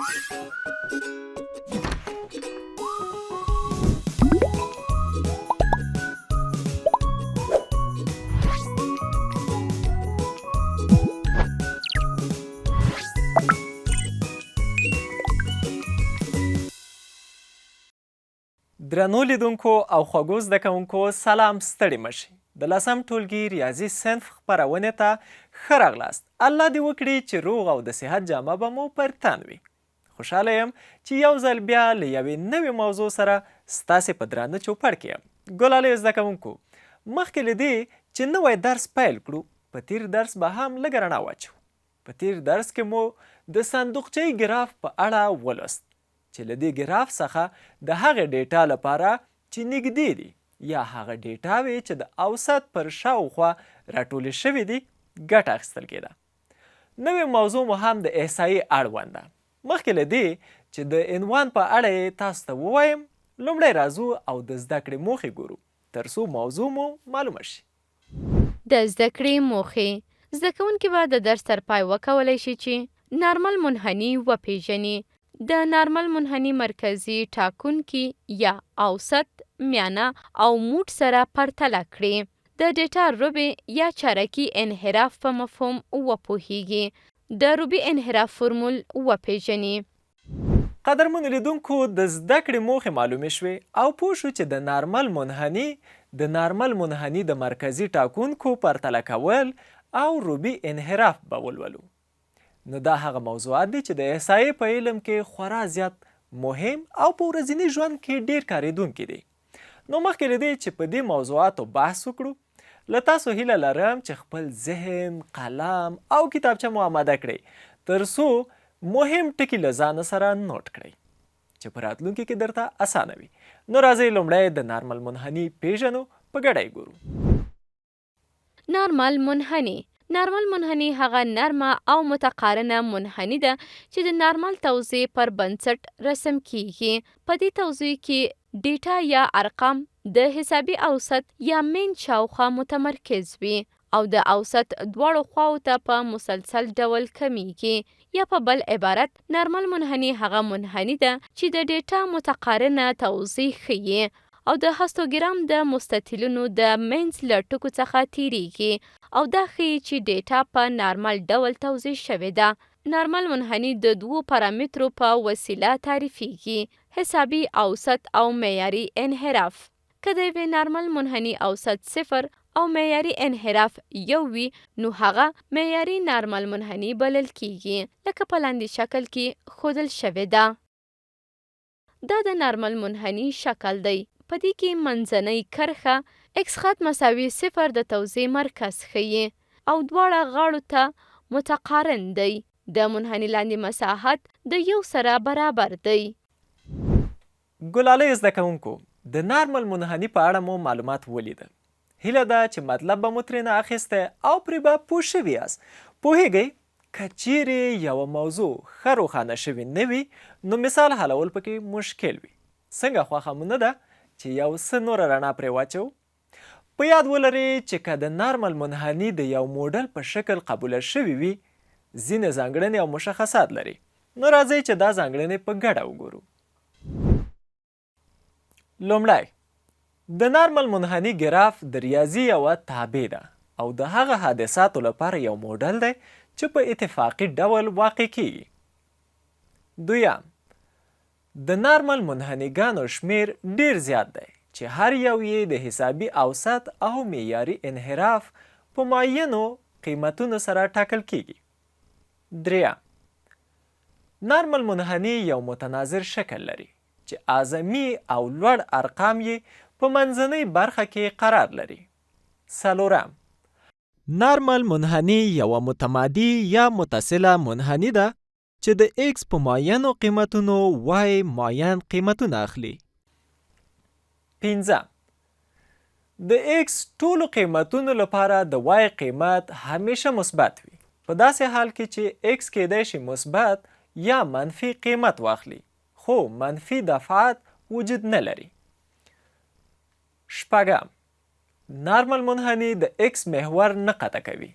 درنو لیدونکو او خوږو زده کوونکو سلام، ستړي مشئ. د 10م ټولګي ریاضي صنف خپرونې ته ښه راغلاست. الله دې وکړي چې روغ او د صحت جامه به مو پر تن وي. خوشحاله یم چې یو ځل بیا له یوې نوې موضوع سره ستاسې په درانه چوپړ کې یم. ګلالیو زده کوونکو، مخکې له دې چې نوی درس پیل کړو، په تیر درس به هم لږه رڼا واچو. په تیر درس کې مو د صندوقچې ګراف په اړه ولوست چې له دې ګراف څخه د هغې ډېټا لپاره چې نږدې دي یا هغه ډېټاوې چې د اوسط پر شاوخوا راټولې شوي دي ګټه اخیستل کېده. نوې موضوع مو هم د احصایې اړوند ده. مخکې له دې چې د عنوان په اړه یې تاسو ته ووایم، لومړی راځو او د زده کړې موخې ګورو تر څو موضوع مو معلومه شي. د زده کړې موخې: زده کوونکي به د درس تر پای وکولی شي چې نارمل منحني وپېژني، د نارمل منحني مرکزي، ټاکوونکي یا اوسط، ميانه او موډ سره پرتله کړي، د ډېټا ربعي یا چارکي انحراف په مفهوم وپوهېږي، د ربعي انحراف فورمول وپېژني. قدرمنو لیدونکو، د زده کړې موخې معلومې شوې او پوه شو چې د نارمل منحني د مرکزي ټاکوونکو پرتله کول او ربعي انحراف به ولولو. نو دا هغه موضوعات دي چې د احصایې په علم کې خورا زیات مهم او په ورځني ژوند کې ډیر کارېدونکي دي. نو مخکې له دې چې په دې موضوعاتو بحث وکړو، له تاسو هیله لرم چې خپل ذهن، قلم او کتابچه مو اماده کړئ تر څو مهم ټکي له ځانه سره نوٹ کړئ چې په راتلونکي کې درته اسانه وي. نو راځئ لومړی د نارمل منحني پیژنو، په ګډه یې ګورو. نارمل منحني نارمل هغه نرمه او متقارنه منحني ده چې د نارمل توزیع پر بنسټ رسم کیږي. په دې توزیع کې ډیټا یا ارقام د حسابي اوسط یا مین شاوخوا متمرکز وي او د اوسط دواړو خواو ته په مسلسل ډول کمیږي. یا په بل عبارت، نارمل منحني هغه منحني ده چې د ډیټا متقارنه توزیع ښیي او د هستوګرام د مستطیلونو د منځ له ټکو څخه تیریږي او دا ښیي چې ډیټا په نارمل ډول توزیع شوې ده. نارمل منحني د دوو پارامترو په وسیله تعریفیږي: حسابي اوسط او معیاري انحراف. که د یوې نارمل منحني اوسط 0 او معیاري انحراف 1 وي، نو هغه معیاري نارمل منحني بلل کیږي، لکه په لاندې شکل کې ښودل شوې ده. دا د نارمل منحني شکل دی. په دې کې منځنۍ کرښه x خط مساوي 0 د توزیع مرکز ښیي او دواړه غاړو ته متقارن دی. د منحني لاندې مساحت د 1 سره برابر دی. ګلالیو زده کوونکو، د نارمل منحني په اړه مو معلومات ولیدل. هیله ده چې مطلب به مو ترېنه اخیستی او پرې به پوه شوي یاست. پوهیږئ، که چیرې یوه موضوع ښه روښانه شوې نه وي، نو مثال حلول پکې مشکل وي. څنګه خوښه مو نه ده چې یو څه نوره رڼا پرې واچو؟ په یاد ولرئ چې که د نارمل منحني د یو موډل په شکل قبوله شوي وي، ځینې ځانګړنې او مشخصات لري. نو راځئ چې دا ځانګړنې په ګډه وګورو. لومړی، د نارمل منحني ګراف د ریاضي یوه تابع ده او د هغه حادثاتو لپاره یو موډل دی چې په اتفاقي ډول واقع کیږي. دویم، د نارمل منحنیګانو شمیر ډیر زیات دی چې هر یو یې د حسابي اوسط او معیاري انحراف په معینو قیمتونو سره ټاکل کیږي. دریم، نارمل منحني یو متناظر شکل لري چې اعظمي او لوړ ارقام یې په منځنۍ برخه کې قرار لري. څلورم، نارمل منحني یوه متمادي یا متصله منحني ده چې د ایکس په معینو قیمتونو وای معین قیمتونه اخلي. پنځم، د ایکس ټولو قیمتونو لپاره د وای قیمت همیشه مثبت وي، په داسې حال کې چې ایکس کیدای شي مثبت یا منفي قیمت واخلي، خو منفي دفعات وجود نه لري. شپږم، نارمل منحني د ایکس محور نه قطع کوي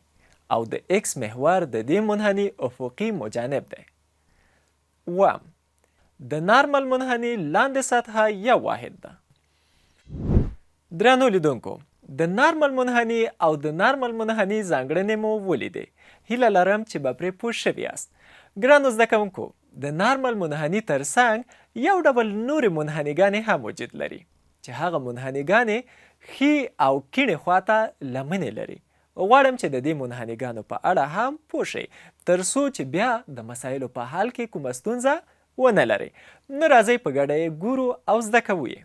او د ایکس محور د دې منحني افقي مجانب دی. اووم د نارمل منحني لاندې سطحه یو واحد ده. درنو لیدونکو، د نارمل منحني او د نارمل منحني ځانګړنې مو ولیدې. هیله لرم چې به پرې پوه شوي یاست. ګرانو زده کوونکو، د نارمل منحني ترڅنګ یو ډول نورې منحنیګانې هم وجود لري چې هغه منحنیګانې ښي او کیڼې خواته لمنې لري. غواړم چې د دې منحنیګانو په اړه هم پوه شئ تر څو چې بیا د مسایلو په حل کې کومه ستونزه ونه لرئ. نو راځئ په ګډه یې ګورو او زده کوو یې.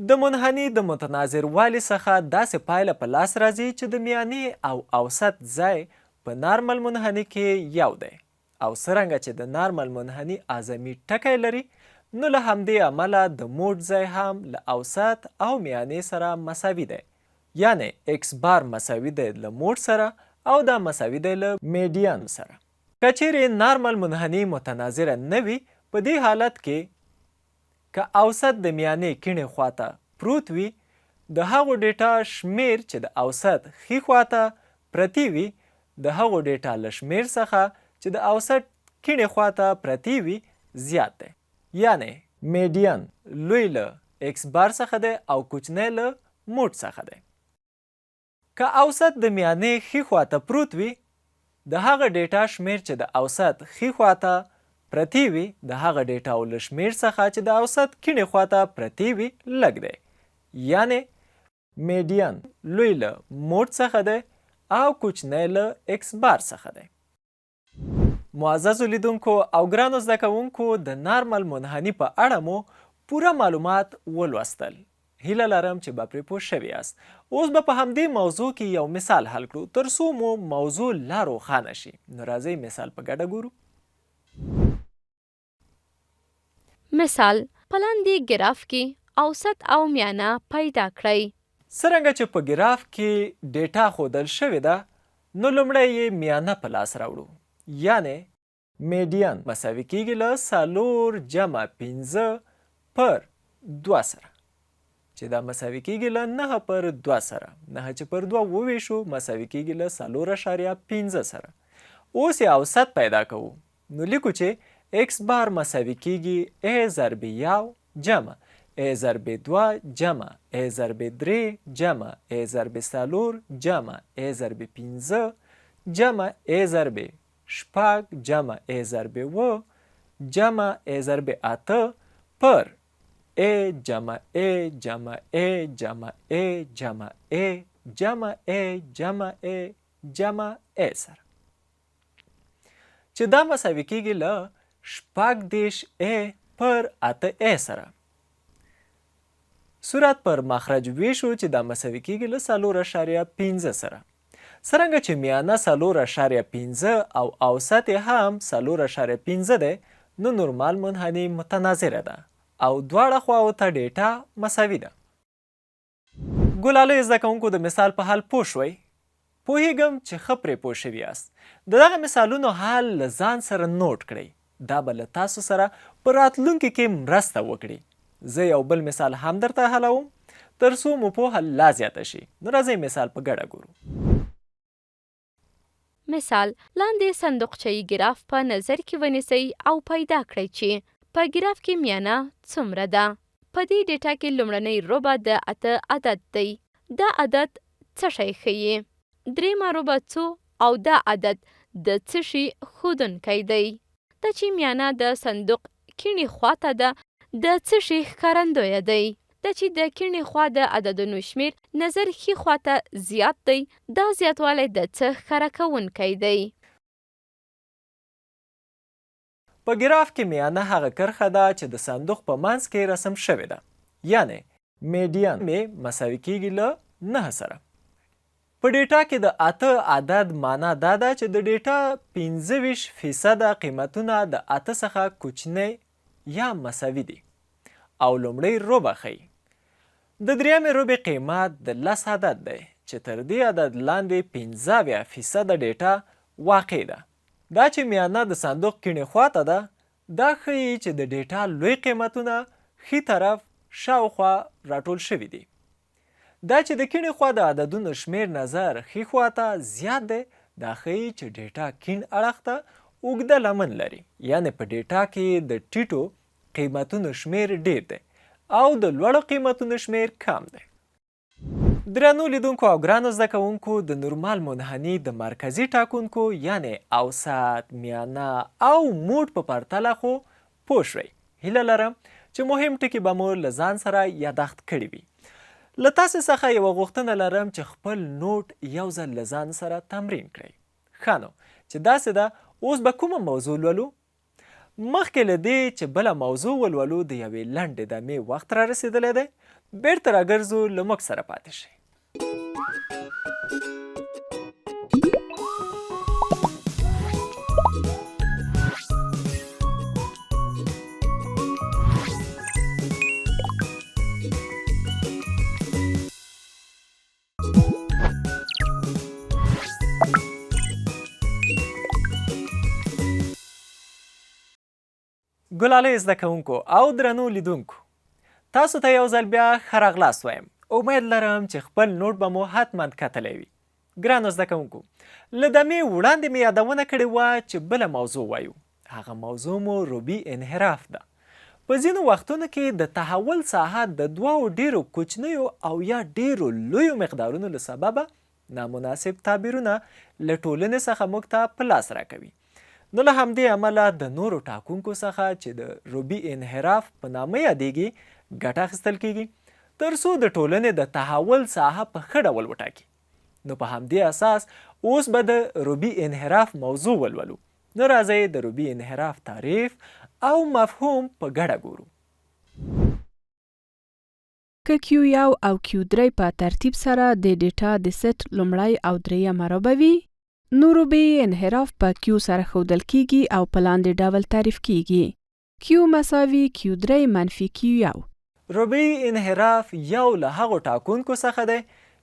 د منحني د متناظر والي څخه داسې پایله په لاس راځي چې د میانې او اوسط ځای په نارمل منحني کې یو دی. او څرنګه چې د نارمل منحني اعظمي ټکی لري، نو له همدې امله د موډ ځای هم له اوسط او میانې سره مساوي دی. یعنی اکس بار مساوي دی له موډ سره او دا مساوي دی له میډین سره. که چیرې نارمل منحني متناظره نه وي، په دې حالت کې که اوسط د میانې کیڼې خواته پروت وي، د هغو ډیټا شمیر چې د اوسط ښي خواته پرتې وي د هغو ډیټا له شمیر څخه چې د اوسط کیڼې خواته پرتې وي زیات دی. یعنی میډین لوی له اکس بار څخه دی او کوچنی له موډ څخه دی. که اوسط د میانې ښي خواته پروت وي، د هغه ډیټا شمیر چې د اوسط ښي خواته پرتې وي د هغه ډیټاو له شمیر څخه چې د اوسط کیڼې خواته پرتې وي لږ دی. یعنی میډین لوی له موډ څخه دی او کوچنی له اکس بار څخه دی. معززو لیدونکو او ګرانو زده کوونکو، د نارمل منحني په اړه مو پوره معلومات ولوستل. هیله لرم چې به پرې پوه شوي یاست. اوس به په همدې موضوع کې یو مثال حل کړو تر څو مو موضوع لا روښانه شي. نو راځئ مثال په ګډه ګورو. مثال: په لاندې ګراف کې اوسط او میانه پیدا کړئ. څرنګه چې په ګراف کې ډیټا ښودل شوې ده، نو لومړی یې میانه په لاس راوړو. یعنی میډین مساوي کیږي له 4 جمع 15 پر 2 سره، چې دا مساوي کیږي له 9 پر 2 سره. 9 چې پر 2 وویشو مساوي کیږي له 4.15 سره. اوس یې اوسط پیدا کوو. نو لیکو چې اکس بار مساوي کیږي ا ضرب 1 جمع ا ضرب 2 جمع ا ضرب 3 جمع ا ضرب 4 جمع ا ضرب 15 جمع ا ضرب 6 جمع ا ضرب 9 جمع ا ضرب 8 پر ا جمع ا جمع ا جمع ا جمع ا جمع ا جمع ا جمع ا سره، چې دا مساوي کیږي له 18 ا پر 8 ا سره. صورت پر مخرج ویشو چې دا مساوي کیږي له 4.15 سره. څرنګه چې میانه 4.15 او اوسط هم 4.15 دی، نو نورمال منحني متناظره ده او دواړه خواو ته ډیټا مساوي ده. ګلالۍ زده کوونکو د مثال په حل پوه شوئ؟ پوهیږم چې ښه پرې پوه شوي یاست. د دغه مثالونو حل له ځان سره نوٹ کړئ. دا به له تاسو سره په راتلونکي کې مرسته وکړي. زه یو بل مثال هم درته حلوم تر څو مو پوهه لا زیاته شي. نو راځئ مثال په ګډه ګورو. مثال: لاندې صندوقچه‌یي ګراف په نظر کې ونیسئ او پیدا کړئ چې په ګراف کې میانه څومره ده. په دې ډیټا کې لومړنی ربع د 8 عدد دی. دا عدد څه شی ښیي؟ درېیمه ربع څو او دا عدد د څه شي ښودونکی دی؟ دا چې میانه د صندوق کیڼې خواته ده د څه شي ښکارندویه دی؟ دا چې د کیڼې خوا د عددونو شمیر نظر ښي خواته زیات دی، دا زیاتوالی د څه ښکاره کوونکی دی؟ په ګراف کې میانه هغه کرښه ده چې د صندوق په منځ کې رسم شوې ده. یعنی میډین مې مساوي کیږي له 9 سره. په ډیټا کې د 8 عدد معنا دا ده چې د ډیټا 25% قیمتونه د 8 څخه کوچنی یا مساوي دي او لومړی ربع ښیي. د درېیمې ربع قیمت د 10 عدد دی چې تر دې عدد لاندې 15% ډیټا واقع ده. دا چې میانه د صندوق کیڼې خواته ده، دا ښیي چې د ډیټا لوی قیمتونه ښي طرف شاوخوا راټول شوي دي. دا چې د کیڼې خوا د عددونو شمیر نظر ښي خواته زیات دی، دا ښیي چې ډېټا کیڼ اړخ ته اوږده لمن لري، یعنې په ډېټا کې د ټیټو قیمتونو شمیر ډیر دی او د لوړو قیمتونو شمیر کم دی. درنو لیدونکو او ګرانو زده کوونکو، د نورمال منحني د مرکزي ټاکوونکو یعنې اوسط، ميانه او موډ په پرتله خو پوه شوئ. هیله لرم چې مهم ټکي به مو له ځان سره یاداښت کړي وي. له تاسې څخه یوه غوښتنه لرم چې خپل نوټ یو ځل له ځان سره تمرین کړئ. ښه نو چې داسې ده، اوس به کومه موضوع لولو؟ مخکې له دې چې بله موضوع ولولو د یوې لنډې دمې وخت را رسېدلی دی. بیرته راګرځو، له موږ سره پاتې شئ. ګلالۍ زده کوونکو او درنو لیدونکو، تاسو ته یو ځل بیا ښه راغلاست وایم. امید لرم چې خپل نوټ به مو حتما کتلی وي. ګرانو زده کوونکو، له دمې وړاندې مې یادونه کړې وه چې بله موضوع وایو. هغه موضوع مو ربعي انحراف ده. په ځینو وختونو کې د تحول ساحه د دوو ډیرو کوچنیو او یا ډیرو لویو مقدارونو له سببه نامناسب تعبیرونه له ټولنې څخه موږ ته په لاس راکوي. نو له همدې امله د نورو ټاکوونکو څخه چې د ربعي انحراف په نامه یادیږي ګټه اخیستل کیږي تر څو د ټولنې د تحول ساحه په ښه ډول وټاکي. نو په همدې اساس اوس به د ربعي انحراف موضوع ولولو. نو راځئ د ربعي انحراف تعریف او مفهوم په ګډه ګورو. که کیو یو او کیو درې په ترتیب سره د ډیټا د سیټ لومړی او درېیمه ربع وي، نو ربعي انحراف په کیو سره ښودل کیږي او په لاندې ډول تعریف کیږي: کیو مساوي کیو درې منفي کیو یو. ربعي انحراف یو له هغو ټاکوونکو څخه دی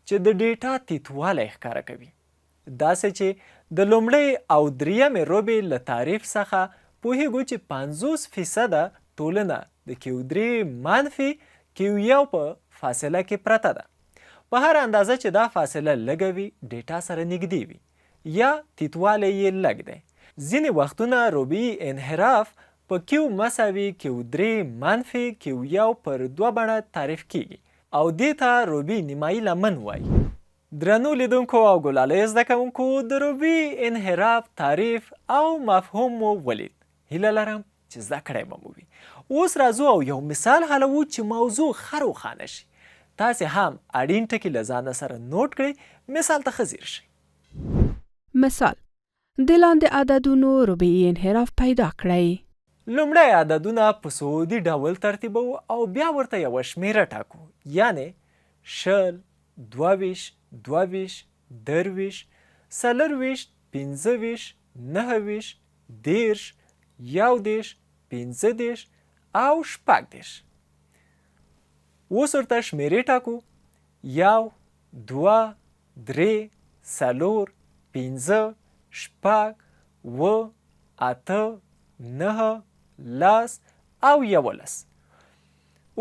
چې د ډیټا تیتوالی ښکاره کوي. داسې چې د لومړۍ او درېیمې ربع له تعریف څخه پوهیږو چې 50% ټولنه د کیو درې منفي کیو یو په فاصله کې پرته ده. په هر اندازه چې دا فاصله لږه وي، ډیټا سره نږدې وي یا تیتوالی یې لږ دی. ځینې وختونه ربعي انحراف په کیو مساوي کیو درې منفي کیو یو پر 2 بڼه تعریف کیږي او دې ته ربعي نیمایي لمن وایي. درنو لیدونکو او ګلالۍ زده کوونکو، د ربعي انحراف تعریف او مفهوم مو ولید. هیله لرم چې زده کړی به مو وي. اوس راځو او یو مثال حلوو چې موضوع ښه روښانه شي. تاسې هم اړین ټکي له ځانه سره نوټ کړئ. مثال ته ښه ځیر شئ. مثال: د لاندې عددونو ربعي انحراف پیدا کړئ. لومړی عددونه په صعودي ډول ترتیبو او بیا ورته یوه شمیره ټاکو، یعنې 20، 22، 22، 23، 24، 25، 29، 10، 11، 15 او 16. اوس ورته شمیرې ټاکو: 1، 2، 3، 4، 5، 6، 7، 8، 9، 10 او 11.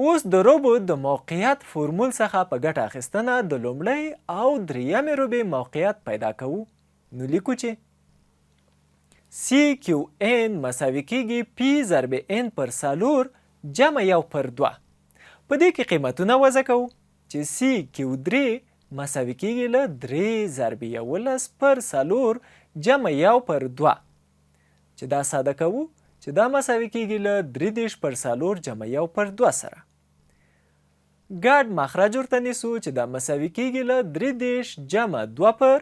اوس د ربع د موقعیت فورمول څخه په ګټه اخیستنه د لومړۍ او درېیمې ربع موقعیت پیدا کوو. نو لیکو چې سی کیو ان مساوي کیږي پی ضرب ان پر 4 جمع 1 پر 2. په دې کې قیمتونه وضع کوو چې سی کیو درې مساوي کیږي له 3 ضرب 11 پر 4 جمع 1 پر 2. چې دا ساده کوو چې دا مساوي کیږي له 3 پر 4 جمع 1 پر 2 سره. ګډ مخرج ورته نیسو چې دا مساوي کیږي له 3 جمع 2 پر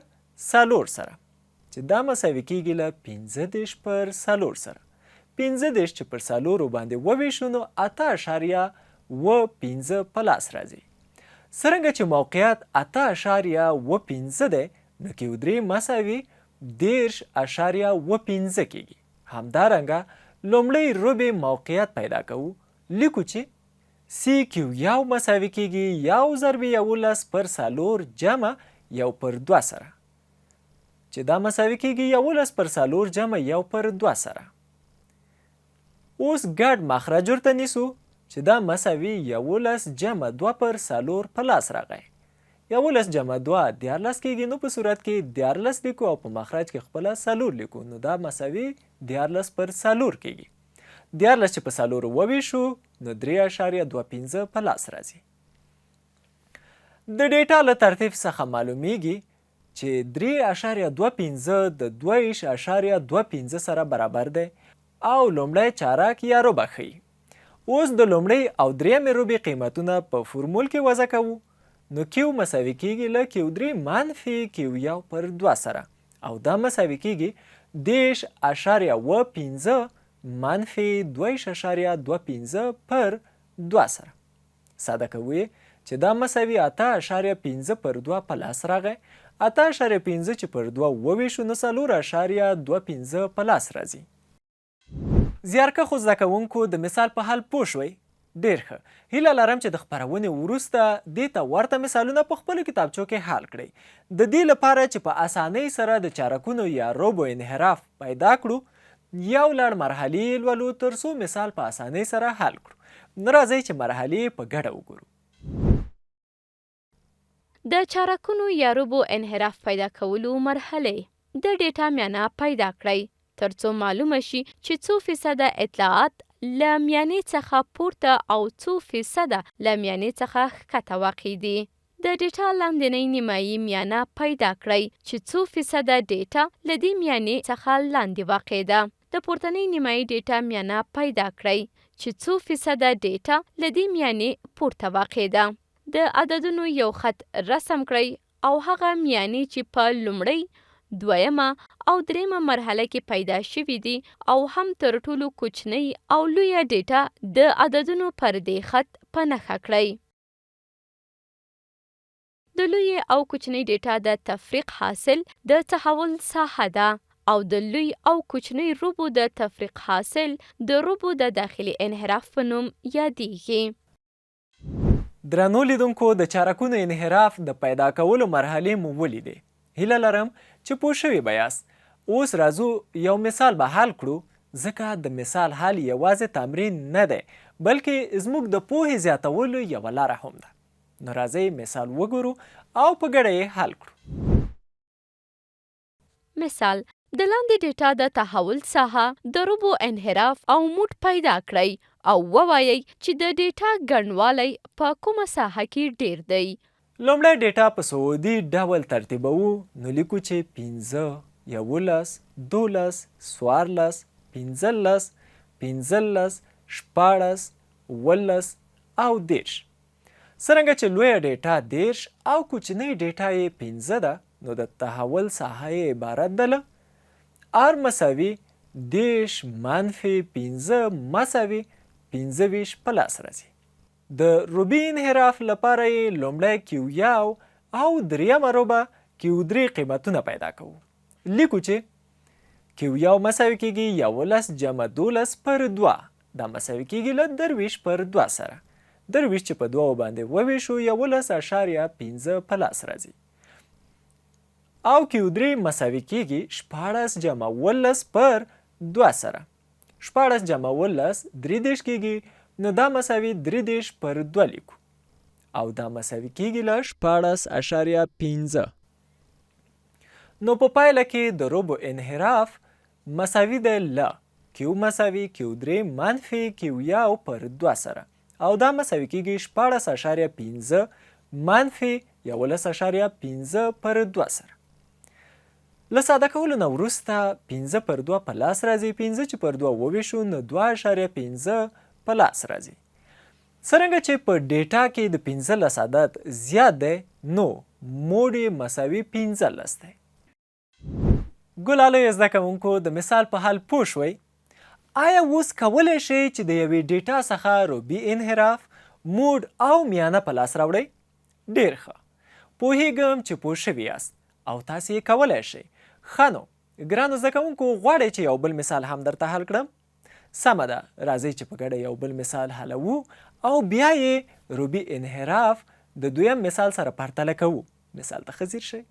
4 سره، چې دا مساوي کیږي له 15 پر 4 سره. 15 چې پر 4 باندې وویشو نو 8.15 په لاس راځي. څرنګه چې موقعیت 8.15 دی، نو کیو درې مساوي 10.15 کیږي. همدارنګه لومړی ربع موقعیت پیدا کوو. لیکو چې سی کیو یو مساوي کیږي 1 ضرب 11 پر 4 جمع 1 پر 2 سره، چې دا مساوي کیږي 11 پر 4 جمع 1 پر 2 سره. اوس ګډ مخرج ورته نیسو چې دا مساوي 11 جمع 2 پر 4 په لاس راغی، 11 جمع 2 14 کیږي. نو په صورت کې 14 لیکو او په مخرج کې خپله 4 لیکو. نو دا مساوي 14 پر 4 کیږي. 14 چې په 4 وویشو نو 3.25 په لاس راځي. د ډیټا له ترتیب څخه معلومیږي چې 3.25 د 2.25 سره برابر دی او لومړی چارک یا ربع ښیي. اوس د لومړۍ او درېیمې ربع قیمتونه په فورمول کې وضع کوو. نو کیو مساوي کیږي له کیو 3 منفي کیو 1 پر 2 سره او دا مساوي کیږي 10.15 منفي 2.25 پر 2 سره. ساده کوو چې دا مساوي 8.15 پر 2 په لاس راغی. 8.15 چې پر 2 وویشو نو 4.25 په لاس راځي. زیارکښو زده کوونکو د مثال په حل پوه شوئ؟ ډېر ښه. هیله لرم چې د خپرونې وروسته دې ته ورته مثالونه په خپلو کتابچو کې حل کړئ. د دې لپاره چې په اسانۍ سره د چارکونو یا ربع انحراف پیدا کړو یو لړ مرحلې لولو تر څو مثال په اسانۍ سره حل کړو. نو راځئ چې مرحلې په ګډه وګورو. د چارکونو یا ربع انحراف پیدا کولو مرحلې. د ډیټا میانه پیدا کړئ ترڅو معلومه شي چې څو فیصده اطلاعات له میانې څخه پورته او څو فیصده له میانې څخه ښکته واقع دي. د ډیټا لاندنۍ نیمایي میانه پیدا کړئ چې څو فیصده ډیټا له دې میانې څخه لاندې واقع ده. د پورتنۍ نیمایي ډیټا میانه پیدا کړئ چې څو فیصده ډیټا له دې میانې پورته واقع ده. د عددونو یو خط رسم کړئ او هغه میانې چې په لومړۍ، دویمه او دریمه مرحله کې پیدا شوي دي او هم تر ټولو کوچنۍ او لویه ډیټا د عددونو پر دې خط په نښه کړئ. د لوی او کوچنۍ ډیټا د تفریق حاصل د تحول ساحه ده او د لوی او کوچنۍ ربع د تفریق حاصل د ربع د داخلي انحراف په نوم یادیږي. درنو لیدونکو د چارکونو انحراف د پیدا کولو مرحلې مو ولیدې. هیله لرم چې پوه شوي به یاست. اوس راځو یو مثال به حل کړو ځکه د مثال حل یوازې تمرین نه دی بلکې زموږ د پوهې زیاتولو یوه لاره هم ده. نو راځئ مثال وګورو او په ګډه یې حل کړو. مثال: د لاندې ډیټا د تحول ساحه د ربع انحراف او موډ پیدا کړئ او ووایئ چې د ډیټا ګڼوالی په کومه ساحه کې ډیر دی. لومړی ډیټا په سعودي ډول ترتیبوو. نو لیکو چې 15 11 12 14 15 15 16 17 او 10. څرنګه چې لویه ډیټا 10 او کوچنۍ ډیټا یې 15 ده نو د تحول ساحه یې عبارت ده له r مساوي 10 منفي 15 مساوي 25 په لاس راځي. د ربع انحراف لپاره یې لومړی کیو 1 او درېیمه ربع کیو 3 قیمتونه پیدا کوو. لیکو چې کیو 1 مساوي کیږي 11 جمع 12 پر 2. دا مساوي کیږي له 23 پر 2 سره. 23 چې په 2 باندې وویشو 11.15 په لاس راځي. او کیو 3 مساوي کیږي 16 جمع 18 پر 2 سره. 16 جمع 18 33 کیږي نو دا مساوي 33 پر 2 لیکو او دا مساوي کیږي له 16.15. نو په پایله کې د ربع انحراف مساوي دی له کیو مساوي کیو 3 منفي کیو 1 پر 2 سره او دا مساوي کیږي 16.15 منفي 11.15 پر 2 سره. له ساده کولو نه وروسته 15 پر 2 په لاس راځي. 15 چې پر 2 وویشو نو 2.15 په لاس راځي. څرنګه چې په ډیټا کې د 15 عدد زیات دی نو موډ یې مساوي 15 دی. ګلالیو زده کوونکو د مثال په حل پوه شوئ؟ آیا اوس کولی شئ چې د یوې ډیټا څخه ربعي انحراف، موډ او میانه په لاس راوړئ؟ ډېر ښه. پوهیږم چې پوه شوي یاست او تاسې یې کولی شئ. ښه نو ګرانو زده کوونکو غواړئ چې یو بل مثال هم درته حل کړم؟ سمه ده، راځئ چې په ګډه یو بل مثال حلوو او بیا یې ربعي انحراف د دویم مثال سره پرتله کوو. مثال ته ښه ځیر شئ.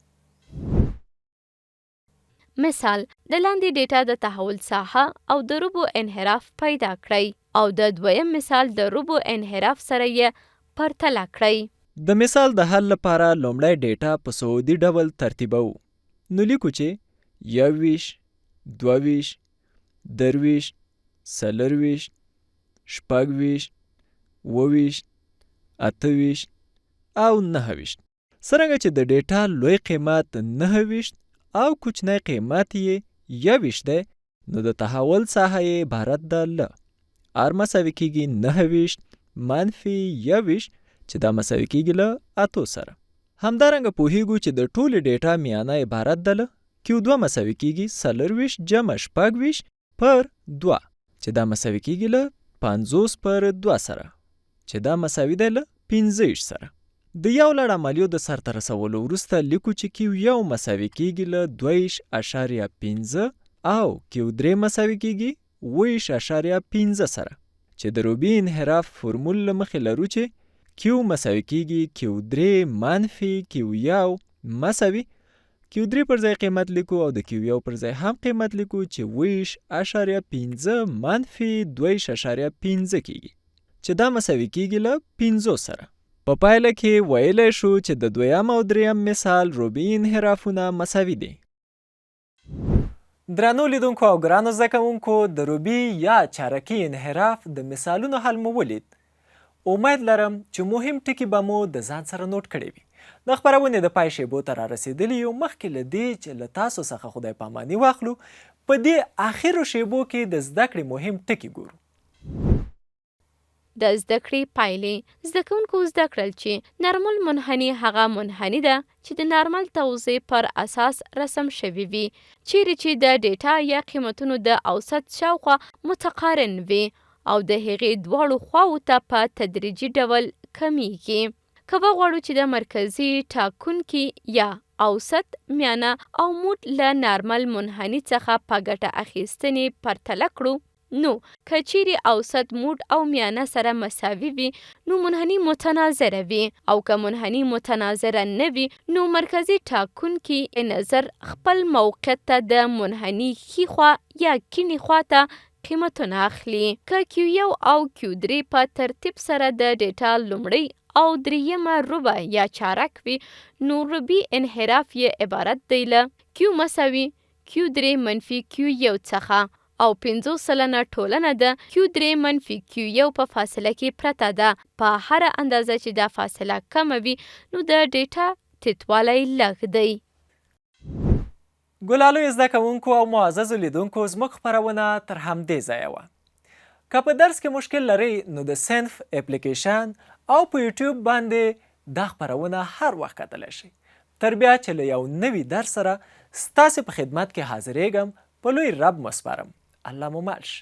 مثال: د لاندې ډیټا د تحول ساحه او د ربع انحراف پیدا کړئ او د دویم مثال د ربع انحراف سره یې پرتله کړئ. د مثال د حل لپاره لومړی ډیټا په صعودي ډول ترتیبوو. نو لیکو چې 21 22 23 24 26 28 28 او 29. څرنګه چې د ډیټا لوی قیمت 29 او کوچنی قیمت یې 21 دی، نو د تحول ساحه یې عبارت ده له r مساوي کیږي 29 منفي 21 چې دا مساوي کیږي له 8 سره. همدارنګه پوهیږو چې د ټولې ډیټا میانه عبارت ده له Q2 مساوي کیږي 24 جمع 26 پر 2 چې دا مساوي کیږي له 50 پر 2 سره چې دا مساوي ده له 15 سره. د یو لړ عملیو د سرته رسولو وروسته لیکو چې Q1 مساوي کیږي له 2.5 او Q3 مساوي کیږي 8.5 سره چې د ربعي انحراف فورمول له مخې لرو چې Q مساوي کیږي Q3 منفي Q1 مساوي Q3 پر ځای قیمت لیکو او د Q1 پر ځای هم قیمت لیکو چې 8.5 منفي 2.5 کیږي چې دا مساوي کیږي له 15 سره. په پایله کې ویلی شو چې د دویم او دریم مثال ربعي انحرافونه مساوي دي. درنو لیدونکو او ګرانو زده کوونکو، د ربعي یا چارکي انحراف د مثالونو حل مو ولید. امید لرم چې مهم ټکي به مو د ځان سره نوٹ کړي وي. د خپرونې د پای شیبو ته رارسېدلي یو. مخکې له دې چې له تاسو څخه خدای پاماني واخلو، په دې اخرو شیبو کې د زده کړې مهم ټکي ګورو. د زده کړې پایلې. زده کوونکو زده کړل چې نارمل منحني هغه منحني ده چې د نارمل توضیح پر اساس رسم شوي وي، چیرې چې د ډیټا یا قیمتونو د اوسط شاوخوا متقارن وي او د هغې دواړو خواوو ته په تدریجي ډول کمیږي. که وغواړو چې د مرکزي، ټاکوونکي یا اوسط، ميانه او موډ له نارمل منحني څخه په ګټه اخیستنې پرتله کړو، نو که چیرې اوسط، موډ او ميانه سره مساوي وي نو منحني متناظره وي، او که منحني متناظره نه وي نو مرکزي ټاکوونکي نظر خپل موقعیت ته د منحني ښي خوا یا کیڼې خوا ته قیمتونه اخلي. که Q1 او Q3 په ترتیب سره د ډیټا لومړی او دریمه ربع یا چارک وي، نو ربعي انحراف یې عبارت دی له Q مساوي Q3 منفي Q1 څخه، او 50% ټولنه د Q3 منفي Q1 په فاصله کې پرته ده. په هر اندازه چې دا فاصله کمه وي نو د ډیټا تیتوالی لږ دی. ګلالو زده کوونکو او معززو لیدونکو، زموږ خپرونه تر همدې ځایه وه. که په درس کې مشکل لرئ نو د صنف اپلیکیشن او په یوټیوب باندې دا خپرونه هر وخت کتلی شئ. تر بیا چې له یو نوي درس سره ستاسې په خدمت کې حاضرېږم، په لوی رب مو سپارم. الله مو مل شه.